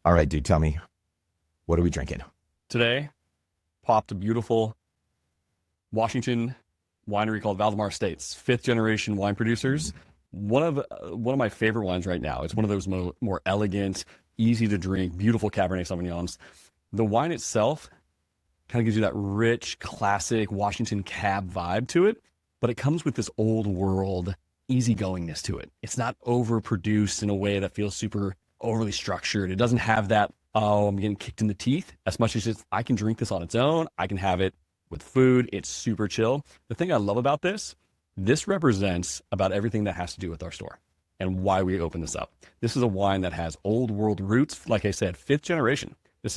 All right, dude, tell me, what are we drinking? Today, popped a beautiful Washington winery called Valdemar Estates, fifth generation wine producers. One of my favorite wines right now. It's one of those more elegant, easy to drink, beautiful Cabernet Sauvignons. The wine itself kind of gives you that rich, classic Washington cab vibe to it, but it comes with this old world easygoingness to it. It's not overproduced in a way that feels super overly structured. It doesn't have that, oh, I'm getting kicked in the teeth, as much as I can drink this on its own. I can have it with food. It's super chill. The thing I love about this represents about everything that has to do with our store and why we open this up. This is a wine that has old world roots. Like I said, fifth generation. You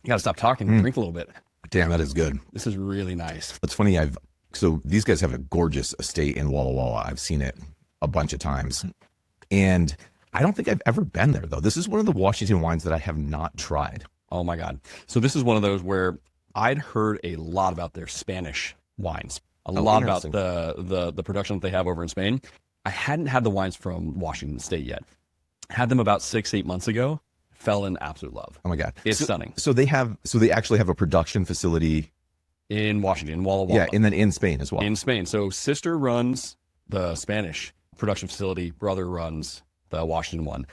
got to stop talking and drink a little bit. Damn, that is good. This is really nice. It's funny. So these guys have a gorgeous estate in Walla Walla. I've seen it a bunch of times, and I don't think I've ever been there though. This is one of the Washington wines that I have not tried. Oh my God. So this is one of those where I'd heard a lot about their Spanish wines, a lot about the production that they have over in Spain. I hadn't had the wines from Washington State yet. Had them about 6-8 months ago. Fell in absolute love. Oh my God. It's stunning. So they actually have a production facility in Washington, in Walla Walla. Yeah, and then in Spain as well. In Spain. So sister runs the Spanish production facility, brother runs the Washington one.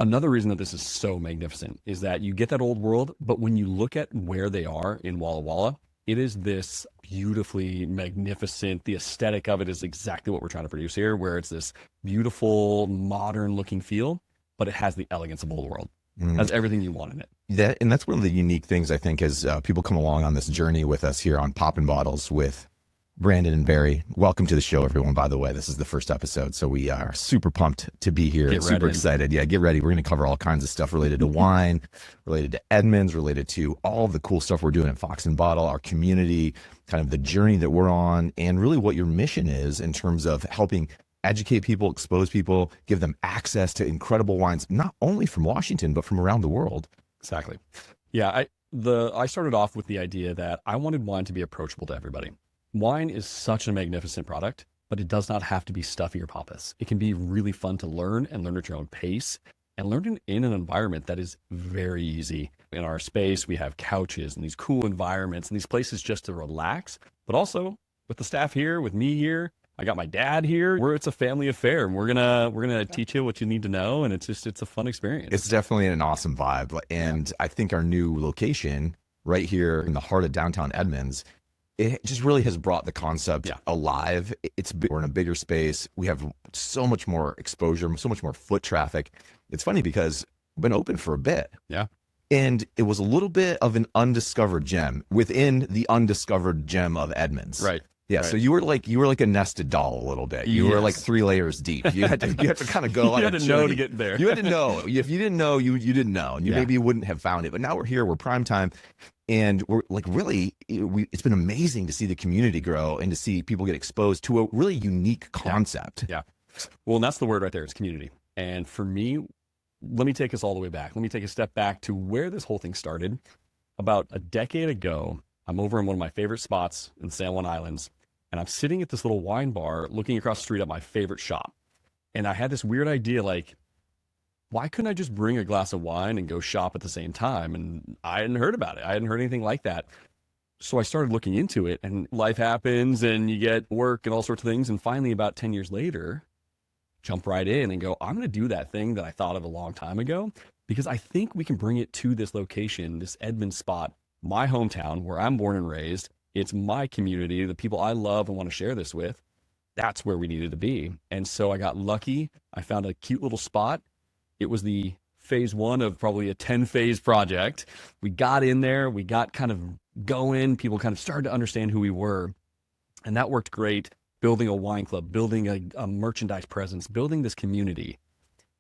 Another reason that this is so magnificent is that you get that old world, but when you look at where they are in Walla Walla, it is this beautifully magnificent. The aesthetic of it is exactly what we're trying to produce here, where it's this beautiful, modern looking feel, but it has the elegance of old world. Has everything you want in it. That's one of the unique things, I think, as people come along on this journey with us here on Poppin Bottles with Brandon and Barry. Welcome to the show, everyone, by the way. This is the first episode, so we are super pumped to be here. Super excited. Yeah, get ready. We're going to cover all kinds of stuff related to wine, related to Edmonds, related to all the cool stuff we're doing at Fox and Bottle, our community, kind of the journey that we're on, and really what your mission is in terms of helping educate people, expose people, give them access to incredible wines, not only from Washington, but from around the world. Exactly. Yeah, I started off with the idea that I wanted wine to be approachable to everybody. Wine is such a magnificent product, but it does not have to be stuffy or pompous. It can be really fun to learn and learn at your own pace and learn in an environment that is very easy. In our space, we have couches and these cool environments and these places just to relax, but also with the staff here, with me here, I got my dad here. It's a family affair, and we're gonna teach you what you need to know, and it's a fun experience. It's definitely an awesome vibe, and I think our new location right here in the heart of downtown Edmonds, it just really has brought the concept alive. We're in a bigger space. We have so much more exposure, so much more foot traffic. It's funny because we've been open for a bit. Yeah. And it was a little bit of an undiscovered gem within the undiscovered gem of Edmonds. Right. Yeah, right. So you were like a nested doll a little bit. You were like 3 layers deep. You had to kind of go. You had to know to get there. You had to know. If you didn't know, you didn't know, and maybe you wouldn't have found it. But now we're here. We're prime time, and we're like really. It's been amazing to see the community grow and to see people get exposed to a really unique concept. Yeah. Well, and that's the word right there. It's community. And for me, let me take us all the way back. Let me take a step back to where this whole thing started. About a decade ago, I'm over in one of my favorite spots in the San Juan Islands. And I'm sitting at this little wine bar looking across the street at my favorite shop. And I had this weird idea, like, why couldn't I just bring a glass of wine and go shop at the same time? And I hadn't heard about it. I hadn't heard anything like that. So I started looking into it, and life happens and you get work and all sorts of things. And finally, about 10 years later, jump right in and go, I'm going to do that thing that I thought of a long time ago, because I think we can bring it to this location, this Edmonds spot, my hometown where I'm born and raised. It's my community, the people I love and want to share this with. That's where we needed to be. And so I got lucky. I found a cute little spot. It was the phase 1 of probably a 10-phase project. We got in there. We got kind of going. People kind of started to understand who we were. And that worked great. Building a wine club, building a merchandise presence, building this community.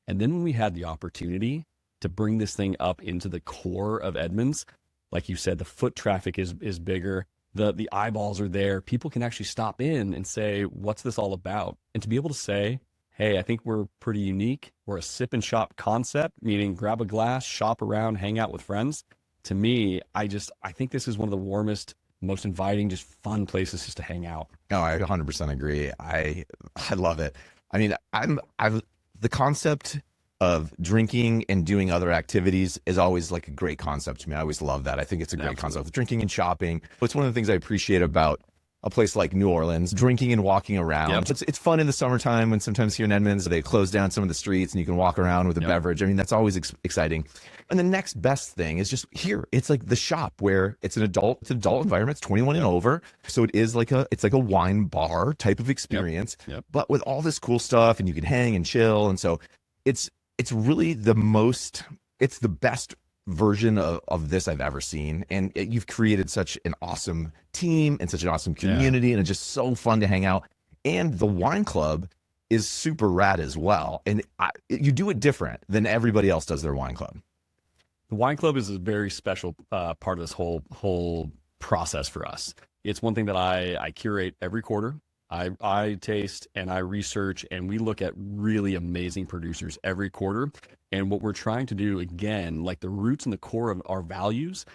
And then when we had the opportunity to bring this thing up into the core of Edmonds, like you said, the foot traffic is bigger. The eyeballs are there. People can actually stop in and say, what's this all about? And to be able to say, hey, I think we're pretty unique. We're a sip and shop concept, meaning grab a glass, shop around, hang out with friends. To me, I think this is one of the warmest, most inviting, just fun places just to hang out. No, I 100% agree. I love it. I mean, the concept of drinking and doing other activities is always like a great concept to me. I always love that. I think it's a great concept. Drinking and shopping. It's one of the things I appreciate about a place like New Orleans, drinking and walking around. Yep. It's fun in the summertime when sometimes here in Edmonds, they close down some of the streets and you can walk around with a beverage. I mean, that's always exciting. And the next best thing is just here. It's like the shop where it's an adult environment. It's 21 and over. So it's like a wine bar type of experience, but with all this cool stuff, and you can hang and chill. And so it's really it's the best version of this I've ever seen. And you've created such an awesome team and such an awesome community, and it's just so fun to hang out. And the wine club is super rad as well. And you do it different than everybody else does their wine club. The wine club is a very special part of this whole process for us. It's one thing that I curate every quarter. I taste and I research, and we look at really amazing producers every quarter. And what we're trying to do, again, like the roots and the core of our values,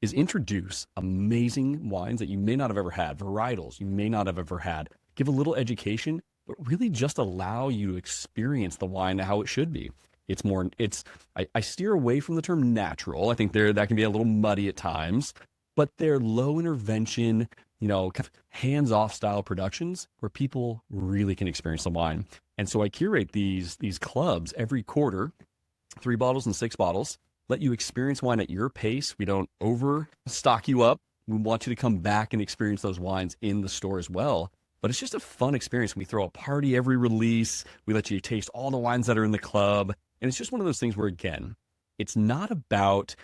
is introduce amazing wines that you may not have ever had, varietals you may not have ever had, give a little education, but really just allow you to experience the wine how it should be. I steer away from the term natural. I think that can be a little muddy at times, but they're low intervention, kind of hands-off style productions where people really can experience the wine. And so I curate these clubs every quarter, 3 bottles and 6 bottles, let you experience wine at your pace. We don't overstock you up. We want you to come back and experience those wines in the store as well. But it's just a fun experience. We throw a party every release. We let you taste all the wines that are in the club. And it's just one of those things where, again, it's not about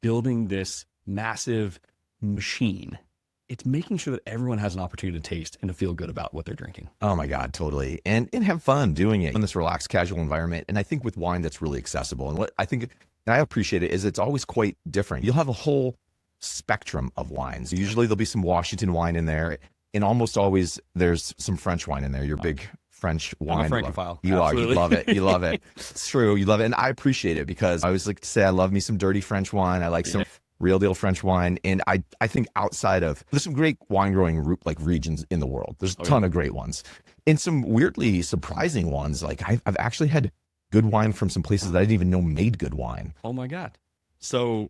building this massive machine. It's making sure that everyone has an opportunity to taste and to feel good about what they're drinking. Oh my God, totally. And have fun doing it in this relaxed, casual environment. And I think with wine, that's really accessible. And what I think, and I appreciate it, is it's always quite different. You'll have a whole spectrum of wines. Usually there'll be some Washington wine in there. And almost always there's some French wine in there. You're a big French wine. I'm a Francophile. You are. You love it. You love it. It's true. You love it. And I appreciate it, because I always like to say I love me some dirty French wine. I like some real deal French wine. And I think there's some great wine growing regions in the world. There's a ton of great ones, and some weirdly surprising ones. Like I've actually had good wine from some places that I didn't even know made good wine. Oh my God. So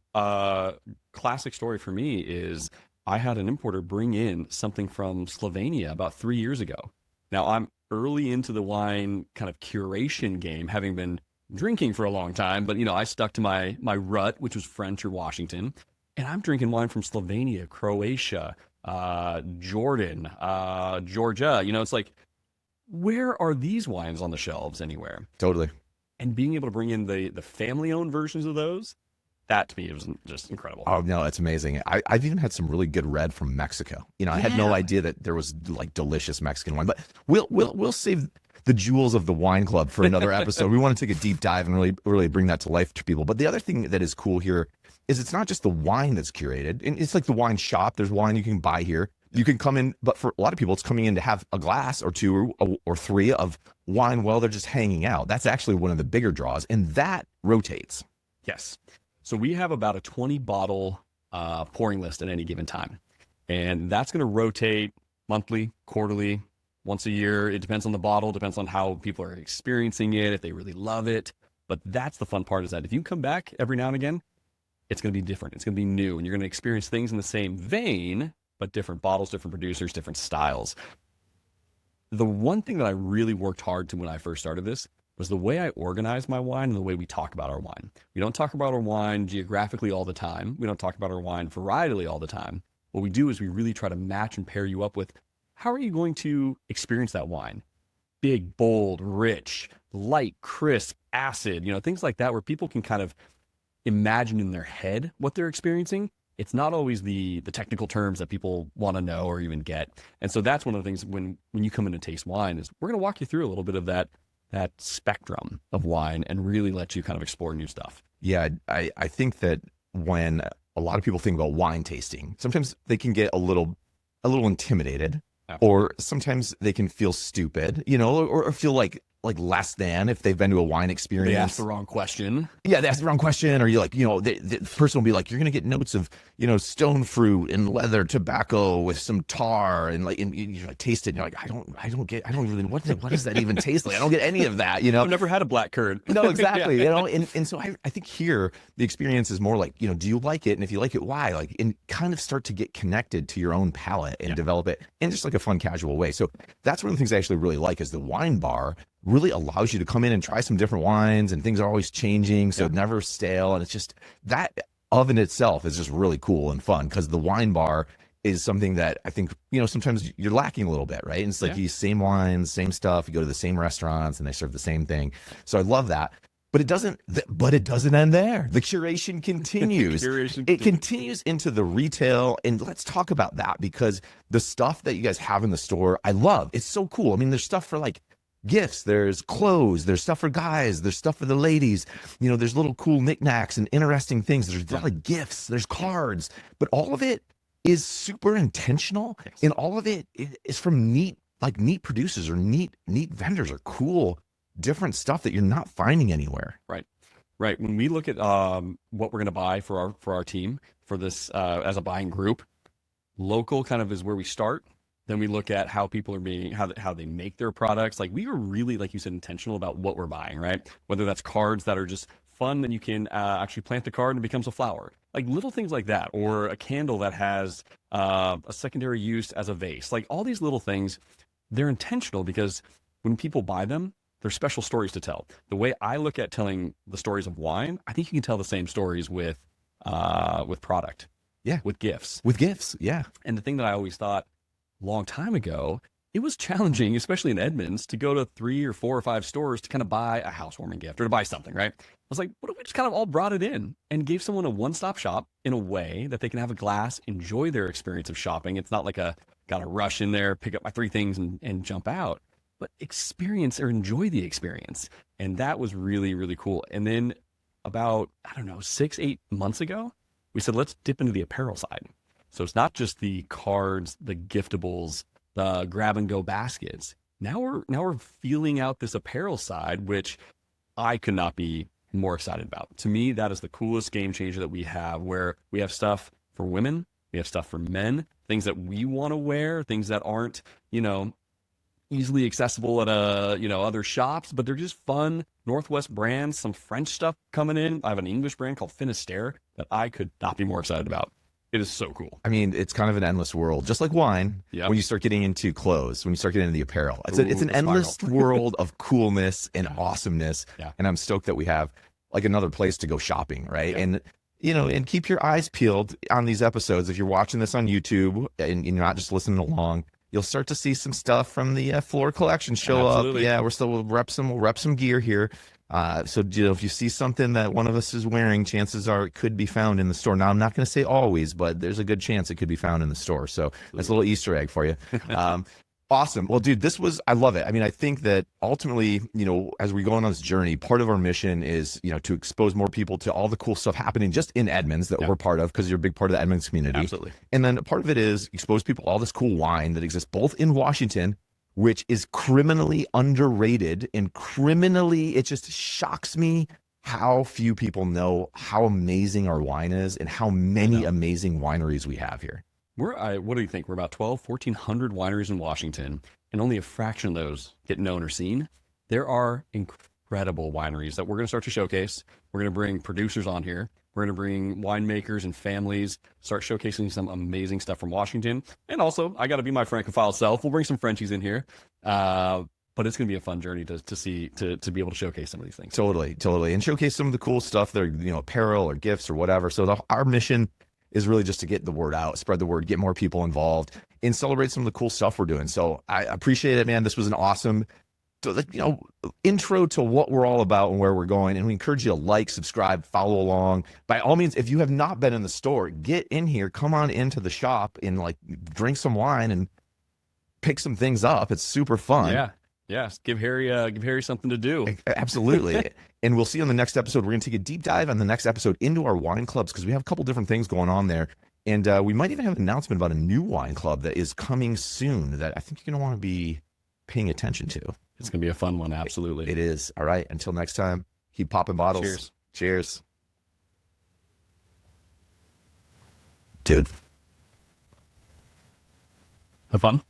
classic story for me is I had an importer bring in something from Slovenia about 3 years ago. Now I'm early into the wine kind of curation game, having been drinking for a long time, but I stuck to my rut, which was French or Washington, and I'm drinking wine from Slovenia, Croatia, Jordan, Georgia. It's like, where are these wines on the shelves anywhere? Totally. And being able to bring in the family-owned versions of those, that to me was just incredible. Oh no, it's amazing. I've even had some really good red from Mexico. I had no idea that there was like delicious Mexican wine, but we'll save the jewels of the wine club for another episode. We want to take a deep dive and really bring that to life to people. But the other thing that is cool here is it's not just the wine that's curated, and it's like the wine shop. There's wine you can buy here. You can come in, but for a lot of people, it's coming in to have a glass or 2 or 3 of wine while they're just hanging out. That's actually one of the bigger draws, and that rotates. Yes. So we have about a 20 bottle pouring list at any given time. And that's going to rotate monthly, quarterly, once a year. It depends on the bottle, depends on how people are experiencing it, if they really love it. But that's the fun part, is that if you come back every now and again, it's going to be different. It's going to be new, and you're going to experience things in the same vein, but different bottles, different producers, different styles. The one thing that I really worked hard to when I first started this was the way I organize my wine and the way we talk about our wine. We don't talk about our wine geographically all the time. We don't talk about our wine varietally all the time. What we do is we really try to match and pair you up with, how are you going to experience that wine? Big, bold, rich, light, crisp, acid, things like that, where people can kind of imagine in their head what they're experiencing. It's not always the technical terms that people want to know or even get. And so that's one of the things when you come in and taste wine, is we're going to walk you through a little bit of that spectrum of wine and really let you kind of explore new stuff. Yeah, I think that when a lot of people think about wine tasting, sometimes they can get a little intimidated. Absolutely. Or sometimes they can feel stupid, or feel like like less than if they've been to a wine experience. They asked the wrong question. Yeah, they asked the wrong question, or you like, the person will be like, you're gonna get notes of, stone fruit and leather tobacco with some tar, and you like taste it, and you're like, I don't really, what does that even taste like? I don't get any of that, I've never had a black curd. No, exactly. And so I think here the experience is more like, do you like it? And if you like it, why? Like, and kind of start to get connected to your own palate and develop it in just like a fun, casual way. So that's one of the things I actually really like is the wine bar really allows you to come in and try some different wines, and things are always changing. So never stale. And it's just that oven itself is just really cool and fun, because the wine bar is something that I think, sometimes you're lacking a little bit, right? And it's like these same wines, same stuff. You go to the same restaurants and they serve the same thing. So I love that. But it doesn't end there. The curation continues. It continues into the retail. And let's talk about that, because the stuff that you guys have in the store, I love. It's so cool. I mean, there's stuff for like gifts, there's clothes, there's stuff for guys, there's stuff for the ladies, there's little cool knickknacks and interesting things. There's like gifts, there's cards, but all of it is super intentional. And all of it is from neat producers or neat vendors, or cool different stuff that you're not finding anywhere. Right. When we look at what we're going to buy for our team for this as a buying group, local kind of is where we start. Then we look at how people are being, how they make their products. Like, we were really, like you said, intentional about what we're buying, right? Whether that's cards that are just fun, that you can actually plant the card and it becomes a flower, like little things like that, or a candle that has a secondary use as a vase. Like, all these little things, they're intentional, because when people buy them, there's special stories to tell. The way I look at telling the stories of wine, I think you can tell the same stories with product. Yeah. With gifts. Yeah. And the thing that I always thought long time ago, it was challenging, especially in Edmonds, to go to 3 or 4 or 5 stores to kind of buy a housewarming gift or to buy something, right? I was like, what if we just kind of all brought it in and gave someone a one-stop shop in a way that they can have a glass, enjoy their experience of shopping. It's not like got to rush in there, pick up my 3 things and jump out, but experience or enjoy the experience. And that was really, really cool. And then about, 6-8 months ago, we said, let's dip into the apparel side. So it's not just the cards, the giftables, the grab and go baskets. Now we're feeling out this apparel side, which I could not be more excited about. To me, that is the coolest game changer that we have, where we have stuff for women, we have stuff for men, things that we want to wear, things that aren't, easily accessible at other shops, but they're just fun Northwest brands, some French stuff coming in. I have an English brand called Finisterre that I could not be more excited about. It is so cool. I mean, it's kind of an endless world, just like wine. When you start getting into clothes, when you start getting into the apparel, it's an endless world of coolness and awesomeness. Yeah. And I'm stoked that we have like another place to go shopping, right? Yeah. And keep your eyes peeled on these episodes. If you're watching this on YouTube and you're not just listening along, you'll start to see some stuff from the Floor Collection show up. Yeah, we'll rep some gear here. So if you see something that one of us is wearing, chances are it could be found in the store. Now, I'm not going to say always, but there's a good chance it could be found in the store. So that's a little Easter egg for you. Awesome. Well, dude, I love it. I mean, I think that ultimately, as we go on this journey, part of our mission is, to expose more people to all the cool stuff happening just in Edmonds that we're part of, because you're a big part of the Edmonds community. Absolutely. And then part of it is expose people all this cool wine that exists both in Washington, which is criminally underrated, and it just shocks me how few people know how amazing our wine is and how many amazing wineries we have here. What do you think? We're about 1,400 wineries in Washington, and only a fraction of those get known or seen. There are incredible wineries that we're going to start to showcase. We're going to bring producers on here. We're going to bring winemakers and families, start showcasing some amazing stuff from Washington. And also, I got to be my francophile self. We'll bring some Frenchies in here. But it's going to be a fun journey to be able to showcase some of these things. Totally. And showcase some of the cool stuff that are, apparel or gifts or whatever. So our mission is really just to get the word out, spread the word, get more people involved, and celebrate some of the cool stuff we're doing. So I appreciate it, man. This was an awesome, intro to what we're all about and where we're going. And we encourage you to like, subscribe, follow along. By all means, if you have not been in the store, get in here, come on into the shop and drink some wine and pick some things up. It's super fun. Yeah. Yes, give Harry something to do. Absolutely. And we'll see you on the next episode. We're going to take a deep dive on the next episode into our wine clubs, because we have a couple different things going on there. And we might even have an announcement about a new wine club that is coming soon that I think you're going to want to be paying attention to. It's going to be a fun one. Absolutely. It is. All right. Until next time, keep popping bottles. Cheers. Cheers. Dude. Have fun.